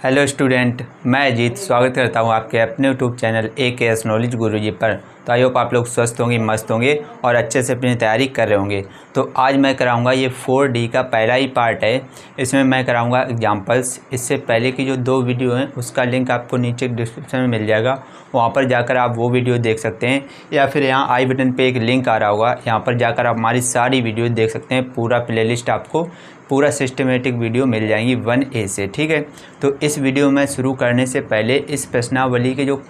Hello student, मैं अजीत स्वागत करता हूं आपके अपने यूट्यूब चैनल AKS नॉलेज गुरुजी पर। तो आई होप आप लोग स्वस्थ होंगे, मस्त होंगे और अच्छे से अपनी तैयारी कर रहे होंगे। तो आज मैं कराऊंगा ये 4D का पहला ही पार्ट है। इसमें मैं कराऊंगा एग्जांपल्स। इससे पहले की जो 2 वीडियो हैं उसका लिंक आपको नीचे डिस्क्रिप्शन में मिल जाएगा, वहाँ पर जाकर आप वो वीडियो देख सकते हैं, या फिर यहाँ आई बटन पे एक लिंक आ रहा होगा, यहाँ पर जाकर आप हमारी सारी वीडियो देख सकते हैं। पूरा प्लेलिस्ट आपको पूरा सिस्टमेटिक वीडियो मिल जाएंगी 1A से, ठीक है। तो इस वीडियो में शुरू करने से पहले इस प्रश्नावली के जो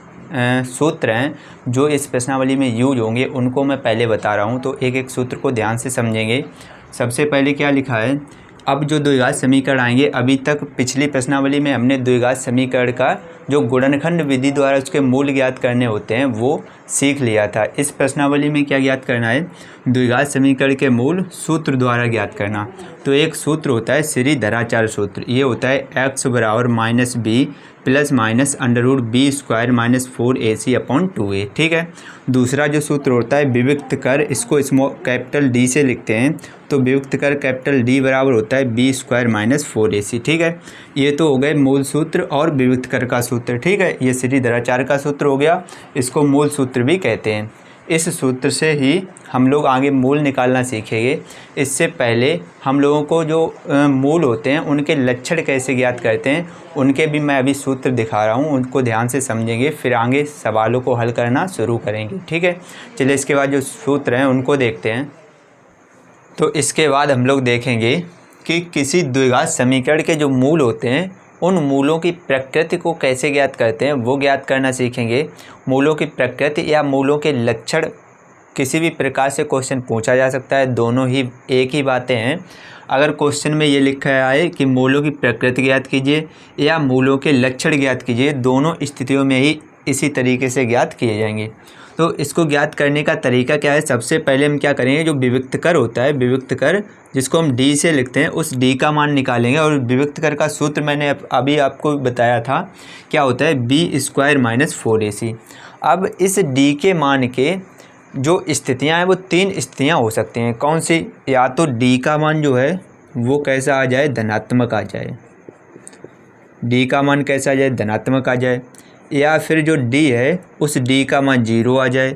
सूत्र हैं जो इस प्रश्नावली में यूज होंगे उनको मैं पहले बता रहा हूं। तो एक एक सूत्र को ध्यान से समझेंगे। सबसे पहले क्या लिखा है, अब जो द्विघात समीकरण आएंगे, अभी तक पिछली प्रश्नावली में हमने द्विघात समीकरण का जो गुणनखंड विधि द्वारा उसके मूल ज्ञात करने होते हैं वो सीख लिया था। इस प्रश्नावली में क्या ज्ञात करना है, द्विघात समीकरण के मूल सूत्र द्वारा ज्ञात करना। तो एक सूत्र होता है श्रीधराचार्य सूत्र, ये होता है x बराबर -b plus minus under B square minus 4ac/2a, ठीक है। दूसरा जो सूत्र होता है विविक्त कर, इसको कैपिटल D से लिखते हैं, तो विविक्त कर कैपिटल D बराबर होता है b स्क्वायर माइनस 4ac, ठीक है। ये तो हो गए मूल सूत्र और विविक्त कर का सूत्र, ठीक है। ये श्रीधराचार्य का सूत्र हो गया, इसको मूल सूत्र भी कहते हैं। इस सूत्र से ही हम लोग आगे मूल निकालना सीखेंगे। इससे पहले हम लोगों को जो मूल होते हैं उनके लक्षण कैसे ज्ञात करते हैं उनके भी मैं अभी सूत्र दिखा रहा हूँ, उनको ध्यान से समझेंगे, फिर आगे सवालों को हल करना शुरू करेंगे, ठीक है। चलिए इसके बाद जो सूत्र हैं उनको देखते हैं। तो इसके बाद हम लोग देखेंगे कि किसी द्विघात समीकरण के जो मूल होते हैं उन मूलों की प्रकृति को कैसे ज्ञात करते हैं वो ज्ञात करना सीखेंगे। मूलों की प्रकृति या मूलों के लक्षण किसी भी प्रकार से क्वेश्चन पूछा जा सकता है, दोनों ही एक ही बातें हैं। अगर क्वेश्चन में ये लिखा है कि मूलों की प्रकृति ज्ञात कीजिए या मूलों के लक्षण ज्ञात कीजिए, दोनों स्थितियों में ही इसी तरीके से ज्ञात किए जाएंगे। तो इसको ज्ञात करने का तरीका क्या है, सबसे पहले हम क्या करेंगे, जो विविक्त कर होता है, विविक्त कर जिसको हम D से लिखते हैं, उस D का मान निकालेंगे। और विविक्त कर का सूत्र मैंने अभी आपको बताया था, क्या होता है b स्क्वायर माइनस 4ac। अब इस D के मान के जो स्थितियां हैं वो 3 स्थितियां हो सकती हैं। कौन सी, या तो D का मान जो है वो कैसा आ जाए, धनात्मक आ जाए, D का मान कैसा आ जाए, धनात्मक आ जाए, या फिर जो D है उस D का मान 0 आ जाए,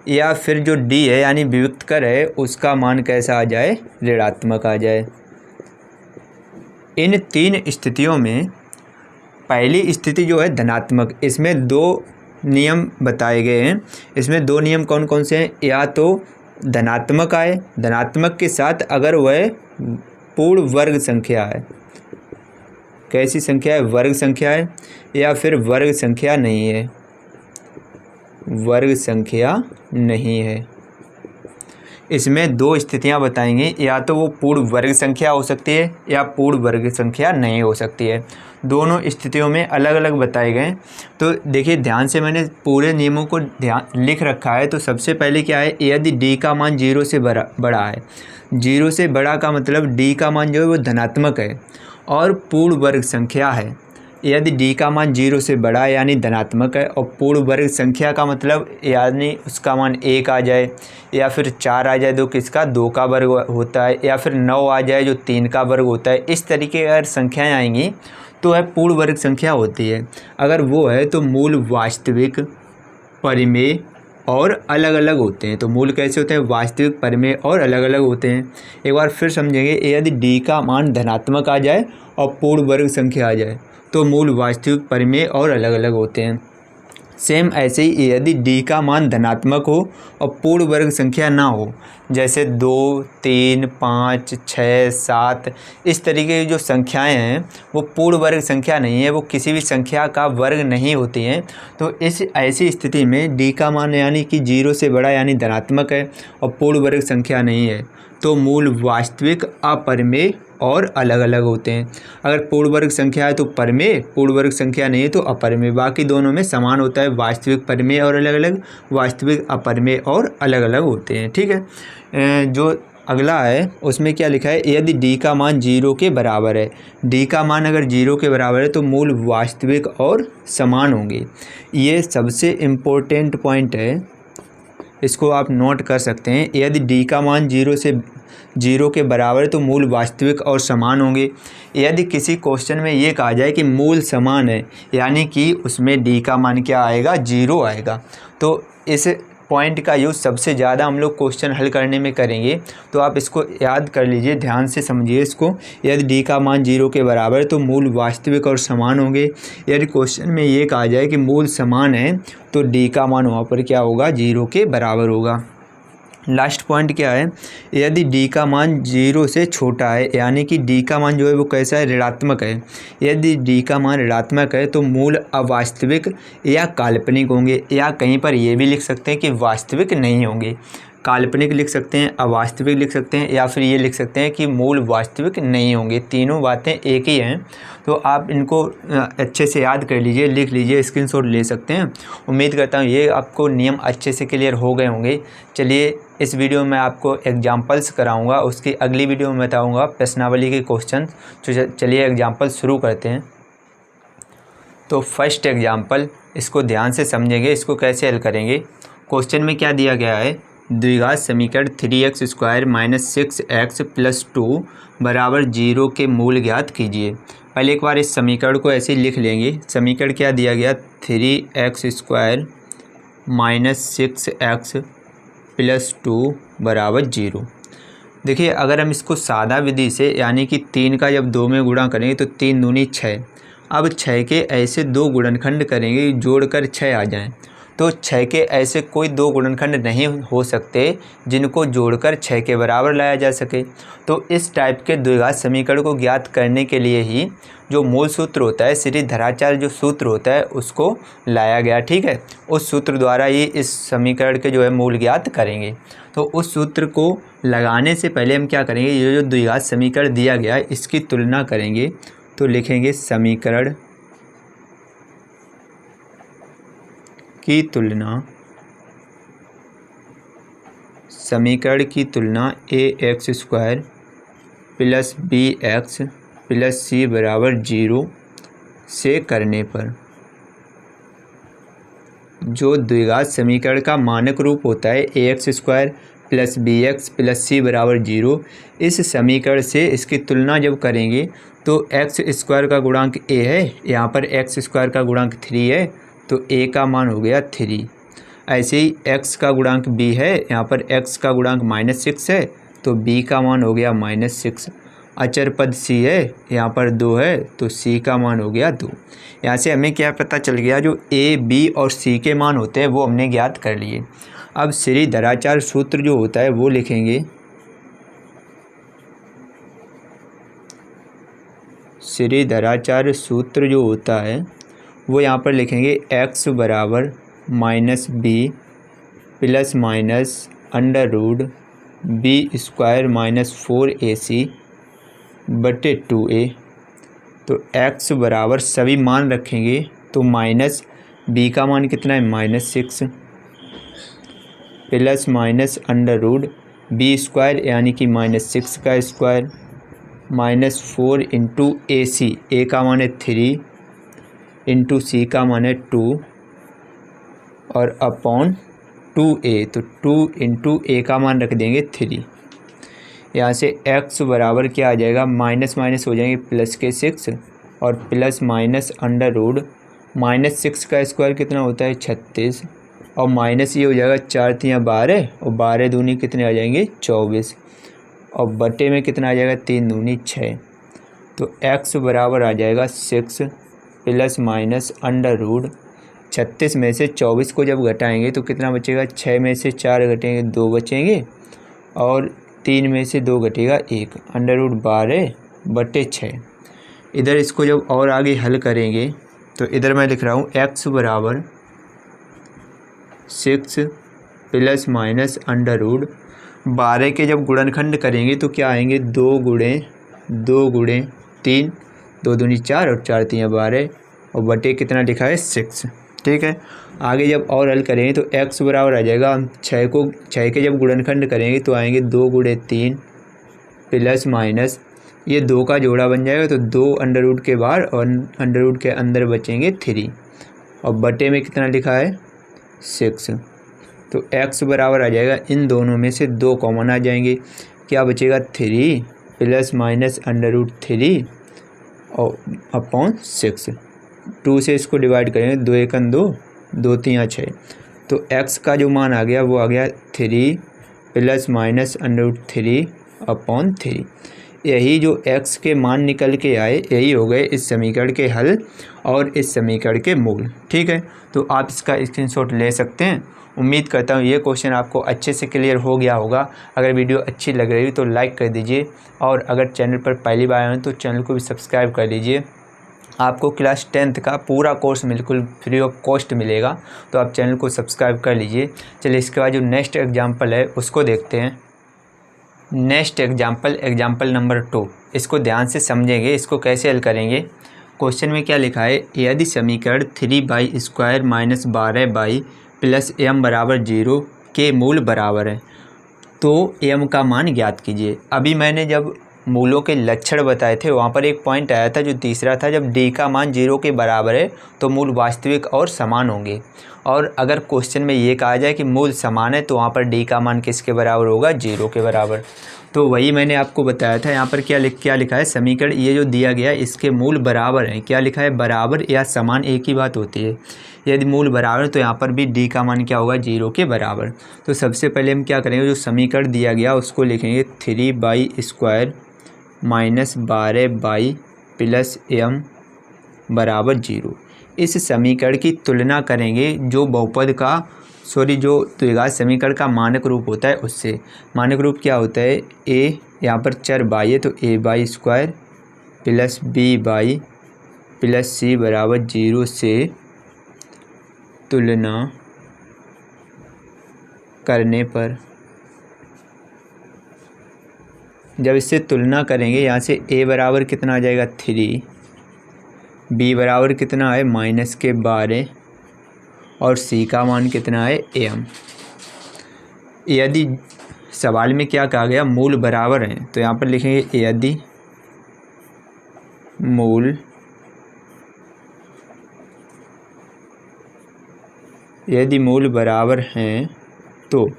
या फिर जो D है यानी विविक्त कर है उसका मान कैसा आ जाए, ऋणात्मक आ जाए। इन 3 स्थितियों में पहली स्थिति जो है धनात्मक, इसमें 2 नियम बताए गए हैं। इसमें 2 नियम कौन कौन से हैं, या तो धनात्मक आए, धनात्मक के साथ अगर वह पूर्ण वर्ग संख्या है, कैसी संख्या है, वर्ग संख्या है, या फिर वर्ग संख्या नहीं है, वर्ग संख्या नहीं है। इसमें 2 स्थितियां बताएंगे, या तो वो पूर्ण वर्ग संख्या हो सकती है या पूर्ण वर्ग संख्या नहीं हो सकती है। दोनों स्थितियों में अलग अलग बताए गए। तो देखिए ध्यान से, मैंने पूरे नियमों को ध्यान लिख रखा है। तो सबसे पहले क्या है, यदि D का मान 0 से बड़ा है, 0 से बड़ा का मतलब D का मान जो है वो धनात्मक है और पूर्ण वर्ग संख्या है। यदि D का मान 0 से बड़ा यानी धनात्मक है और पूर्ण वर्ग संख्या का मतलब यानी उसका मान 1 आ जाए, या फिर 4 आ जाए जो किसका 2 का वर्ग होता है, या फिर 9 आ जाए जो 3 का वर्ग होता है। इस तरीके की अगर संख्याएँ आएंगी तो वह पूर्ण वर्ग संख्या होती है। अगर वो है तो मूल वास्तविक, परिमेय और अलग अलग होते हैं। तो मूल कैसे होते हैं, वास्तविक, परिमेय और अलग अलग होते हैं। एक बार फिर समझेंगे, यदि D का मान धनात्मक आ जाए और पूर्ण वर्ग संख्या आ जाए तो मूल वास्तविक, परिमेय और अलग अलग होते हैं। सेम ऐसे ही यदि D का मान धनात्मक हो और पूर्ण वर्ग संख्या ना हो, जैसे 2, 3, 5, 6, 7, इस तरीके की जो संख्याएं हैं वो पूर्ण वर्ग संख्या नहीं है, वो किसी भी संख्या का वर्ग नहीं होती हैं। तो इस ऐसी स्थिति में D का मान यानी कि 0 से बड़ा यानी धनात्मक है और पूर्ण वर्ग संख्या नहीं है, तो मूल वास्तविक, अपरिमेय और अलग अलग होते हैं। अगर पूर्ण वर्ग संख्या है तो परिमेय, पूर्ण वर्ग संख्या नहीं है तो अपरिमेय। बाकी दोनों में समान होता है, वास्तविक, परिमेय और अलग अलग, वास्तविक, अपरिमेय और अलग अलग होते हैं, ठीक है। जो अगला है उसमें क्या लिखा है, यदि D का मान 0 के बराबर है, D का मान अगर 0 के बराबर है तो मूल वास्तविक और समान होंगे। ये सबसे इम्पोर्टेंट पॉइंट है, इसको आप नोट कर सकते हैं। यदि डी का मान 0 के बराबर है तो मूल वास्तविक और समान होंगे। यदि किसी क्वेश्चन में ये कहा जाए कि मूल समान है, यानी कि उसमें डी का मान क्या आएगा, 0 आएगा। तो इस पॉइंट का यूज़ सबसे ज़्यादा हम लोग क्वेश्चन हल करने में करेंगे। तो आप इसको याद कर लीजिए, ध्यान से समझिए इसको। यदि डी का मान 0 के बराबर है तो मूल वास्तविक और समान होंगे। यदि क्वेश्चन में ये कहा जाए कि मूल समान है तो डी का मान वहाँ पर क्या होगा, 0 के बराबर होगा। लास्ट पॉइंट क्या है, यदि डी का मान 0 से छोटा है, यानी कि डी का मान जो है वो कैसा है, ऋणात्मक है। यदि डी का मान ऋणात्मक है तो मूल अवास्तविक या काल्पनिक होंगे, या कहीं पर ये भी लिख सकते हैं कि वास्तविक नहीं होंगे। काल्पनिक लिख सकते हैं, अवास्तविक लिख सकते हैं, या फिर ये लिख सकते हैं कि मूल वास्तविक नहीं होंगे। तीनों बातें एक ही हैं। तो आप इनको अच्छे से याद कर लीजिए, लिख लीजिए, स्क्रीनशॉट ले सकते हैं। उम्मीद करता हूँ ये आपको नियम अच्छे से क्लियर हो गए होंगे। चलिए, इस वीडियो में आपको एग्जाम्पल्स कराऊंगा, उसकी अगली वीडियो में बताऊंगा प्रश्नावली के क्वेश्चन। तो चलिए एग्जाम्पल शुरू करते हैं। तो फर्स्ट एग्जाम्पल, इसको ध्यान से समझेंगे, इसको कैसे हल करेंगे। क्वेश्चन में क्या दिया गया है, द्विघात समीकरण 3x² - 6x + 2 = 0 के मूल ज्ञात कीजिए। पहले एक बार इस समीकरण को ऐसे ही लिख लेंगे। समीकरण क्या दिया गया, 3x² - 6x + 2 = 0। देखिए, अगर हम इसको सादा विधि से, यानी कि 3 का जब 2 में गुणा करेंगे तो 3 दूनी 6। अब 6 के ऐसे 2 गुणनखंड करेंगे जोड़कर 6 आ जाएं। तो 6 के ऐसे कोई 2 गुणनखंड नहीं हो सकते जिनको जोड़कर 6 के बराबर लाया जा सके। तो इस टाइप के द्विघात समीकरण को ज्ञात करने के लिए ही जो मूल सूत्र होता है, श्रीधराचार्य जो सूत्र होता है, उसको लाया गया। ठीक है, उस सूत्र द्वारा ही इस समीकरण के जो है मूल ज्ञात करेंगे। तो उस सूत्र को लगाने से पहले हम क्या करेंगे, ये जो द्विघात समीकरण दिया गया है इसकी तुलना करेंगे। तो लिखेंगे समीकरण की तुलना, समीकरण की तुलना ax² + bx + c = 0 से करने पर जो द्विघात समीकरण का मानक रूप होता है ax² + bx + c = 0, इस समीकरण से इसकी तुलना जब करेंगे तो x² का गुणांक a है, यहाँ पर x² का गुणांक 3 है, तो a का मान हो गया 3। ऐसे ही x का गुणांक b है, यहाँ पर x का गुणांक -6 है, तो b का मान हो गया -6। अचर पद c है, यहाँ पर 2 है, तो c का मान हो गया 2। यहाँ से हमें क्या पता चल गया, जो a, b और c के मान होते हैं वो हमने ज्ञात कर लिए। अब श्रीधराचार्य सूत्र जो होता है वो लिखेंगे। श्रीधराचार्य सूत्र जो होता है वो यहाँ पर लिखेंगे x = -b ± √b² - 4ac बटे 2a। तो x बराबर सभी मान रखेंगे, तो b का मान कितना है, -6 ± √b² यानी कि -6 का स्क्वायर -4 × ac, a का मान है 3 × c का मान है 2 और अपॉन 2a, तो 2 × a का मान रख देंगे 3। यहाँ से x बराबर क्या आ जाएगा, माइनस माइनस हो जाएंगे प्लस के 6 और प्लस माइनस √-6 का स्क्वायर कितना होता है 36 और माइनस ये हो जाएगा 4 × 12 और 12 दूनी कितने आ जाएंगे 24 और बटे में कितना आ जाएगा 3 दूनी 6। तो x बराबर आ जाएगा 6 ± √36 में से 24 को जब घटाएंगे तो कितना बचेगा, 6 में से 4 घटेंगे 2 बचेंगे और 3 में से 2 घटेगा 1, √12/6। इधर इसको जब और आगे हल करेंगे तो इधर मैं लिख रहा हूँ x बराबर 6 ±√12 के जब गुणनखंड करेंगे तो क्या आएंगे, 2 × 3, 2 दूनी 4 और 4 × 12 और बटे कितना लिखा है 6। ठीक है, आगे जब और हल करेंगे तो x बराबर आ जाएगा, हम 6 के जब गुणनखंड करेंगे तो आएंगे 2 × 3 प्लस माइनस ये 2 का जोड़ा बन जाएगा तो 2 अंडर के बाहर और अंडर के अंदर बचेंगे 3 और बटे में कितना लिखा है 6। तो x बराबर आ जाएगा, इन दोनों में से 2 कॉमन आ जाएंगे, क्या बचेगा 3 प्लस माइनस √3 और अपॉन 6। 2 से इसको डिवाइड करेंगे, 2 1 2, 2 3 6, तो x का जो मान आ गया वो आ गया 3 प्लस माइनस √3 अपॉन 3। यही जो x के मान निकल के आए यही हो गए इस समीकरण के हल और इस समीकरण के मूल। ठीक है, तो आप इसका स्क्रीनशॉट ले सकते हैं। उम्मीद करता हूँ ये क्वेश्चन आपको अच्छे से क्लियर हो गया होगा। अगर वीडियो अच्छी लग रही हो तो लाइक कर दीजिए, और अगर चैनल पर पहली बार आए तो चैनल को भी सब्सक्राइब कर लीजिए। आपको क्लास 10th का पूरा कोर्स बिल्कुल फ्री ऑफ कॉस्ट मिलेगा, तो आप चैनल को सब्सक्राइब कर लीजिए। चलिए इसके बाद जो नेक्स्ट एग्जाम्पल है उसको देखते हैं। नेक्स्ट एग्जाम्पल नंबर 2, इसको ध्यान से समझेंगे, इसको कैसे हल करेंगे। क्वेश्चन में क्या लिखा है, यदि समीकरण 3y² minus 12y plus m बराबर 0 के मूल बराबर है तो m का मान ज्ञात कीजिए। अभी मैंने जब मूलों के लक्षण बताए थे वहाँ पर एक पॉइंट आया था जो तीसरा था, जब d का मान 0 के बराबर है तो मूल वास्तविक और समान होंगे। और अगर क्वेश्चन में ये कहा जाए कि मूल समान है तो वहाँ पर d का मान किसके बराबर होगा, 0 के बराबर। तो वही मैंने आपको बताया था। यहाँ पर क्या लिखा है, समीकरण ये जो दिया गया इसके मूल बराबर हैं। क्या लिखा है, बराबर या समान एक ही बात होती है। यदि मूल बराबर तो यहाँ पर भी d का मान क्या होगा, 0 के बराबर। तो सबसे पहले हम क्या करेंगे, जो समीकरण दिया गया उसको लिखेंगे 3y² minus 12y plus m बराबर 0। इस समीकरण की तुलना करेंगे जो बहुपद का जो द्विघात समीकरण का मानक रूप होता है उससे। मानक रूप क्या होता है, a यहाँ पर चर y है तो a² plus b plus c बराबर 0 से तुलना करने पर, जब इससे तुलना करेंगे यहाँ से a बराबर कितना आ जाएगा 3, b बराबर कितना है -12 और c का मान कितना है m। यदि सवाल में क्या कहा गया, मूल बराबर हैं, तो यहाँ पर लिखेंगे यदि मूल बराबर हैं तो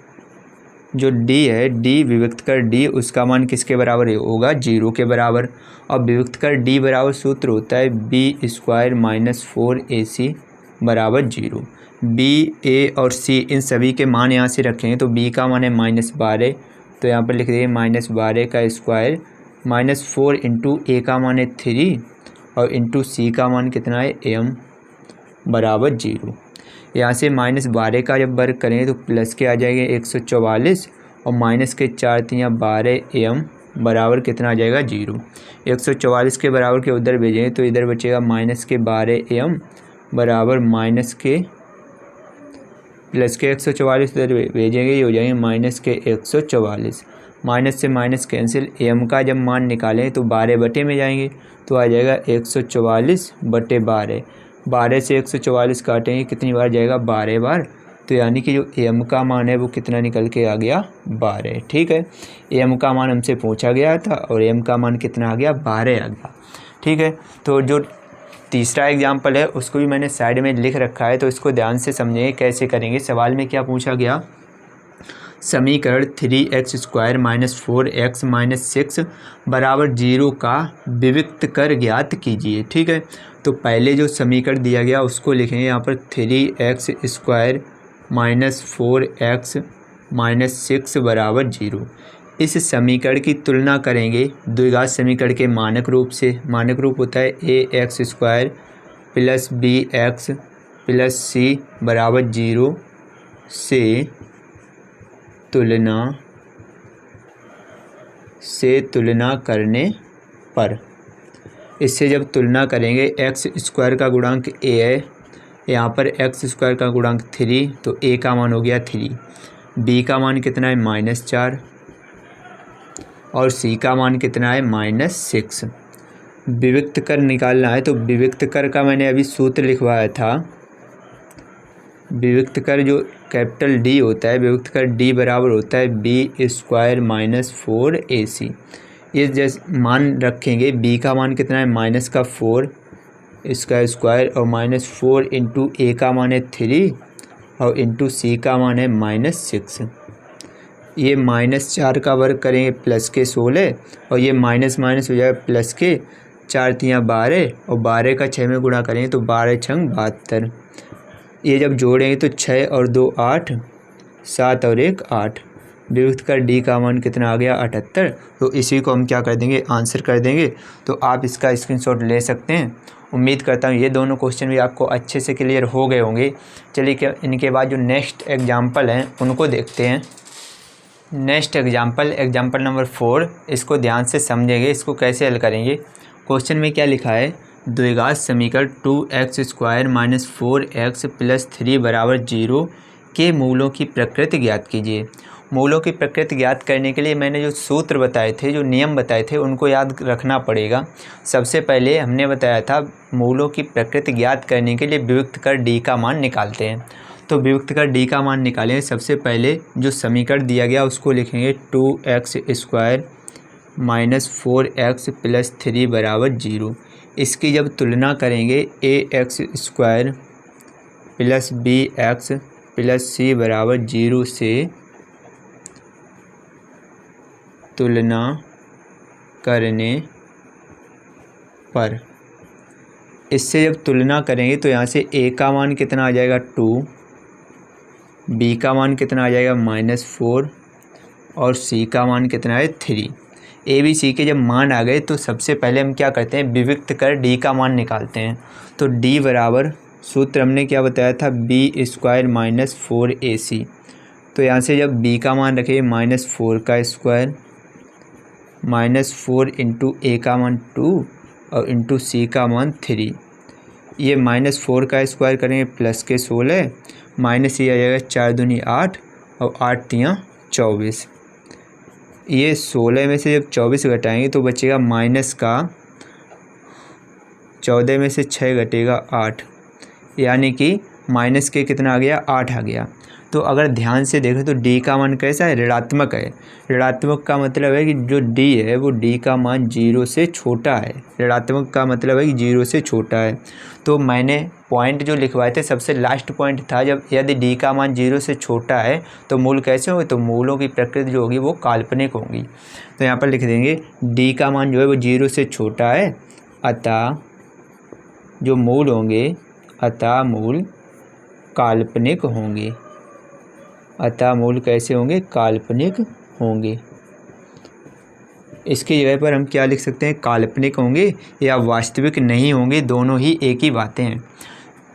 जो d है, d विभक्त कर d उसका मान किसके बराबर होगा, 0 के बराबर। और विभक्त कर d बराबर सूत्र होता है b² माइनस 4ac बराबर 0। b, a और c इन सभी के मान यहाँ से रखेंगे तो b का मान है -12, तो यहाँ पर लिख देंगे -12 का स्क्वायर -4 इंटू a का मान है 3 और इंटू c का मान कितना है m बराबर 0। यहाँ से -12 का जब वर्ग करेंगे तो प्लस के आ जाएंगे 144 और माइनस के 4 3 12 m बराबर कितना आ जाएगा 0। 144 के बराबर के उधर भेजेंगे तो इधर बचेगा -12 m बराबर माइनस के प्लस के 144 इधर भेजेंगे, ये हो जाएंगे माइनस के 144। माइनस से माइनस कैंसिल, m का जब मान निकालें तो 12 बटे में जाएंगे तो आ जाएगा 144 बटे 12। 12 से 144 काटेंगे कितनी बार जाएगा, 12 बार। तो यानी कि जो m का मान है वो कितना निकल के आ गया, 12। ठीक है, m का मान हमसे पूछा गया था और m का मान कितना आ गया, 12 आ गया। ठीक है, तो जो तीसरा एग्जाम्पल है उसको भी मैंने साइड में लिख रखा है, तो इसको ध्यान से समझेंगे कैसे करेंगे। सवाल में क्या पूछा गया, समीकरण 3x² माइनस 4x माइनस 6 बराबर 0 का विविक्त कर ज्ञात कीजिए। ठीक है, तो पहले जो समीकरण दिया गया उसको लिखेंगे यहाँ पर 3x² माइनस 4x माइनस 6 बराबर 0। इस समीकरण की तुलना करेंगे द्विघात समीकरण के मानक रूप से। मानक रूप होता है ax² plus bx plus c बराबर 0 से तुलना करने पर। इससे जब तुलना करेंगे x² का गुणांक a है, यहाँ पर x² का गुणांक 3, तो a का मान हो गया 3, b का मान कितना है -4 और c का मान कितना है -6। विविक्त कर निकालना है, तो विविक्त कर का मैंने अभी सूत्र लिखवाया था। विविक्त कर जो कैपिटल D होता है, विविक्त कर D बराबर होता है b² माइनस 4ac। ये जैसे मान रखेंगे, b का मान कितना है -4 इसका स्क्वायर और -4 इंटू a का मान है 3 और इंटू सी का मान है -6। ये -4 का वर्ग करेंगे प्लस के 16 और ये माइनस माइनस हो जाएगा प्लस के 4 तियाँ 12 और 12 का 6 में गुणा करेंगे तो 12 छंग 72। ये जब जोड़ेंगे तो 6 और 2 8, 7 और 1 8। विभक्त कर डी का मान कितना आ गया 78। तो इसी को हम क्या कर देंगे आंसर कर देंगे। तो आप इसका स्क्रीनशॉट ले सकते हैं। उम्मीद करता हूँ ये दोनों क्वेश्चन भी आपको अच्छे से क्लियर हो गए होंगे। चलिए इनके बाद जो नेक्स्ट एग्जाम्पल हैं उनको देखते हैं। नेक्स्ट एग्जाम्पल नंबर 4, इसको ध्यान से समझेंगे, इसको कैसे हल करेंगे। क्वेश्चन में क्या लिखा है, द्विघात समीकरण 2x² - 4x + 3 = 0 के मूलों की प्रकृति ज्ञात कीजिए। मूलों की प्रकृति ज्ञात करने के लिए मैंने जो सूत्र बताए थे, जो नियम बताए थे, उनको याद रखना पड़ेगा। सबसे पहले हमने बताया था मूलों की प्रकृति ज्ञात करने के लिए विभक्त कर डी का मान निकालते हैं। तो विभक्त कर डी का मान निकालेंगे। सबसे पहले जो समीकरण दिया गया उसको लिखेंगे 2x² - 4x + 3 = 0। इसकी जब तुलना करेंगे ax² + bx + c = 0 से तुलना करने पर, इससे जब तुलना करेंगे तो यहाँ से a का मान कितना आ जाएगा 2, b का मान कितना आ जाएगा -4 और c का मान कितना है 3। ए बी सी के जब मान आ गए तो सबसे पहले हम क्या करते हैं, विभक्त कर डी का मान निकालते हैं। तो डी बराबर सूत्र हमने क्या बताया था, b² - 4ac। तो यहाँ से जब b का मान रखें -4 का स्क्वायर -4 इंटू a का मान 2 और इंटू c का मान 3। ये -4 का स्क्वायर करेंगे प्लस के 16 माइनस ये आ जाएगा 4 दूनी 8 और 8 तियाँ 24। ये 16 में से जब 24 घटाएंगे तो बचेगा माइनस का 14 में से 6 घटेगा 8, यानी कि माइनस के कितना आ गया 8 आ गया। तो अगर ध्यान से देखें तो डी का मान कैसा है, ऋणात्मक है। ऋणात्मक का मतलब है कि जो डी है वो डी का मान 0 से छोटा है। ऋणात्मक का मतलब है कि 0 से छोटा है। तो मैंने पॉइंट जो लिखवाए थे सबसे लास्ट पॉइंट था, जब यदि डी का मान 0 से छोटा है तो मूल कैसे होंगे, तो मूलों की प्रकृति जो होगी वो काल्पनिक होंगी। तो यहाँ पर लिख देंगे डी का मान जो है वो 0 से छोटा है, अतः जो मूल होंगे अतः मूल काल्पनिक होंगे। अतः मूल कैसे होंगे, काल्पनिक होंगे। इसकी जगह पर हम क्या लिख सकते हैं, काल्पनिक होंगे या वास्तविक नहीं होंगे, दोनों ही एक ही बातें हैं।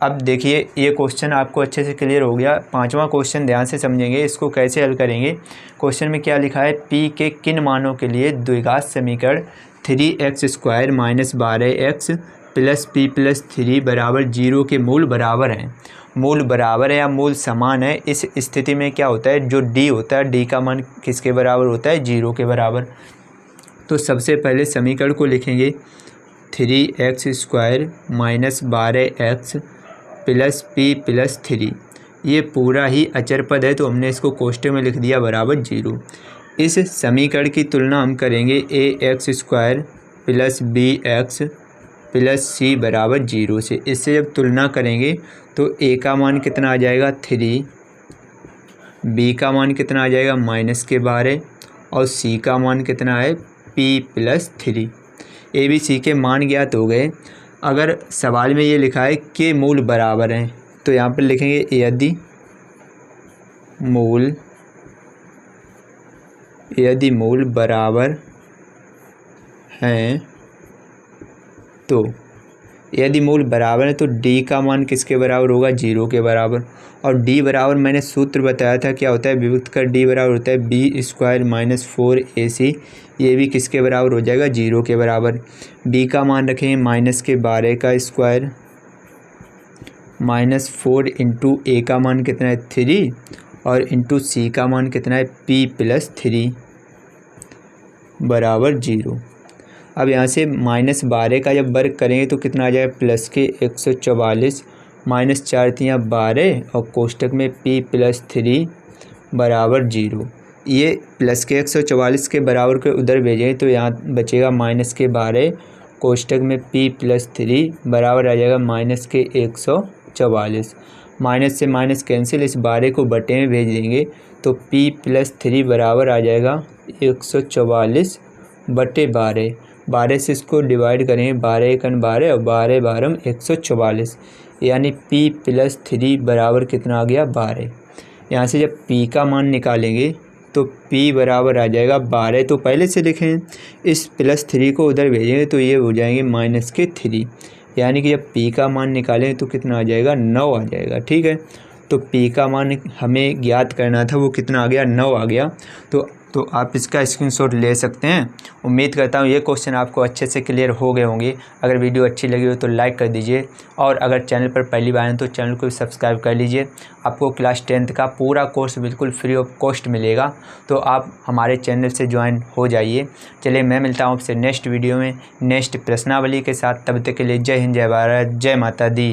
अब देखिए ये क्वेश्चन आपको अच्छे से क्लियर हो गया। पांचवा क्वेश्चन ध्यान से समझेंगे, इसको कैसे हल करेंगे। क्वेश्चन में क्या लिखा है, p के किन मानों के लिए द्विघात समीकरण 3x² - 12x + p + 3 = 0 के मूल बराबर हैं। मूल बराबर है या मूल समान है, इस स्थिति में क्या होता है, जो d होता है d का मान किसके बराबर होता है, 0 के बराबर। तो सबसे पहले समीकरण को लिखेंगे 3x² - 12x + p + 3। ये पूरा ही अचर पद है तो हमने इसको कोष्ठक में लिख दिया बराबर 0। इस समीकरण की तुलना हम करेंगे ax² + bx + c = 0 से। इससे जब तुलना करेंगे तो a का मान कितना आ जाएगा 3, b का मान कितना आ जाएगा -12 और c का मान कितना है p + 3। ए बी सी के मान ज्ञात हो गए। अगर सवाल में ये लिखा है कि मूल बराबर हैं तो यहाँ पर लिखेंगे यदि मूल बराबर हैं तो, यदि मूल बराबर है तो d का मान किसके बराबर होगा, 0 के बराबर। और d बराबर मैंने सूत्र बताया था क्या होता है, विभक्त कर d बराबर होता है b² - 4ac। ये भी किसके बराबर हो जाएगा, 0 के बराबर। b का मान रखेंगे -12 का स्क्वायर -4 इंटू a का मान कितना है 3 और इंटू c का मान कितना है p + 3 = 0। अब यहाँ से -12 का जब वर्ग करेंगे तो कितना आ जाएगा, प्लस के 144 -4 तियाँ 12 और कोष्ठक में p + 3 = 0। ये प्लस के 144 के बराबर को उधर भेजें तो यहाँ बचेगा -12 कोष्ठक में p + 3 बराबर आ जाएगा -144। माइनस से माइनस कैंसिल, इस 12 को बटे में भेज देंगे तो p+3 बराबर आ जाएगा 144 बटे 12। 12 से इसको डिवाइड करेंगे, 12 एकन 12 और 12 बारम 144, यानी p+3 बराबर कितना आ गया 12। यहाँ से जब p का मान निकालेंगे तो p बराबर आ जाएगा 12, तो पहले से लिखें, इस +3 को उधर भेजेंगे तो ये हो जाएंगे -3, यानी कि जब p का मान निकालें तो कितना आ जाएगा 9 आ जाएगा। ठीक है, तो p का मान हमें ज्ञात करना था, वो कितना आ गया 9 आ गया। तो आप इसका स्क्रीनशॉट ले सकते हैं। उम्मीद करता हूँ ये क्वेश्चन आपको अच्छे से क्लियर हो गए होंगे। अगर वीडियो अच्छी लगी हो तो लाइक कर दीजिए, और अगर चैनल पर पहली बार हैं तो चैनल को सब्सक्राइब कर लीजिए। आपको क्लास 10th का पूरा कोर्स बिल्कुल फ्री ऑफ कॉस्ट मिलेगा, तो आप हमारे चैनल से ज्वाइन हो जाइए। चलिए, मैं मिलता हूँ आपसे नेक्स्ट वीडियो में नेक्स्ट प्रश्नावली के साथ। तब तक के लिए जय हिंद, जय भारत, जय माता दी।